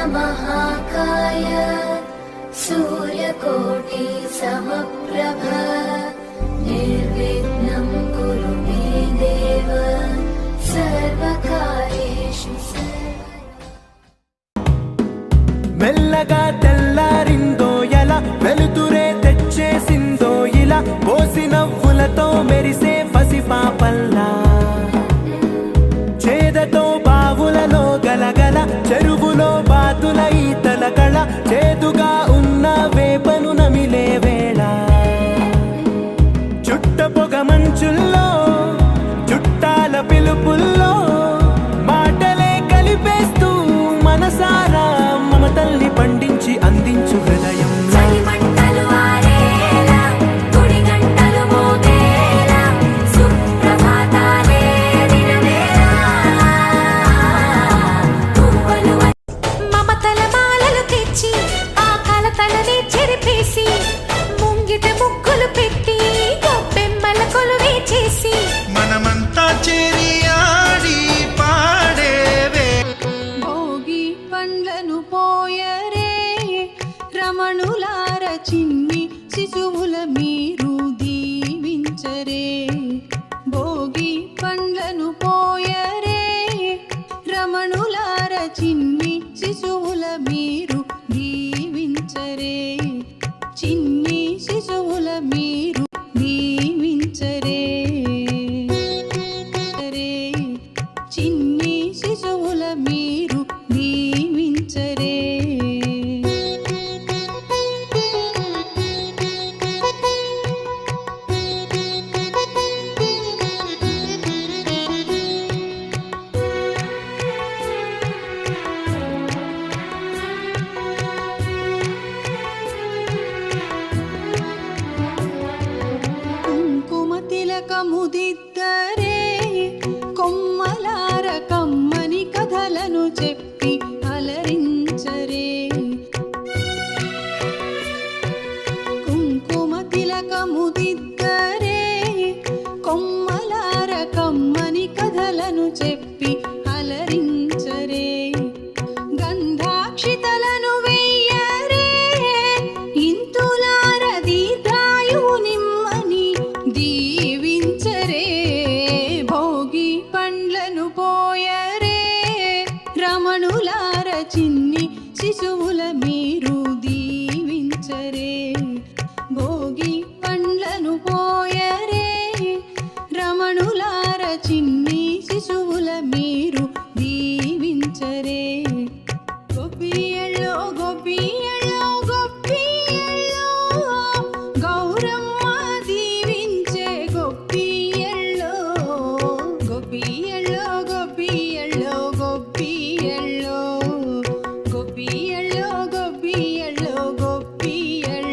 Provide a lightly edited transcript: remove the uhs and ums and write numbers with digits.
महाकाय सूर्यकोटि समप्रभ निर्विघ्नं कुरु मे देव सर्वकार्येषु మెల్లగా తెల్లారిందో ఎలా వెలుతురే తెచ్చేసిందో ఇలా పోసి నవ్వులతో మెరిసే పసిపాపల్లా చేదతో బావులలో గలగల చెరువులో బాతుల ఈతల కళ చేదుగా ఉన్న వేపను నమిలే వేళ చుట్ట పొగ మంచుల్లో చుట్టాల పిలుపుల్లో మాటలే కలిపేస్తూ మనసారా మమతల్ని పండించి అందించు హృదయం మనమంతా చేరి ఆడి పాడేవే భోగి పండ్లను పోయరే రమణులార చిన్ని శిశువుల మీరు దీవించరే భోగి పండ్లను పోయరే రమణులార చిన్ని శిశువుల మీరు దీవించరే చిన్ని శిశువుల మీరు దీవించరే చిన్ని శిశువుల మీరు దీవించరే కుంకుమ తిలకముదిద్దరే కొమ్మలార కమ్మని కథలను చెప్పి అలరించరే కుంకుమ తిలకముదిద్దరే కొమ్మలార కమ్మని కథలను చెప్పి అలరించరే గంధాక్షితలను వెయ్యరే ఇంతులార దీర్ఘాయువు నిమ్మని దీవించరే భోగి పండ్లను పోయరే రమణులార చిన్ని శిశువుల మీరు దీవించరే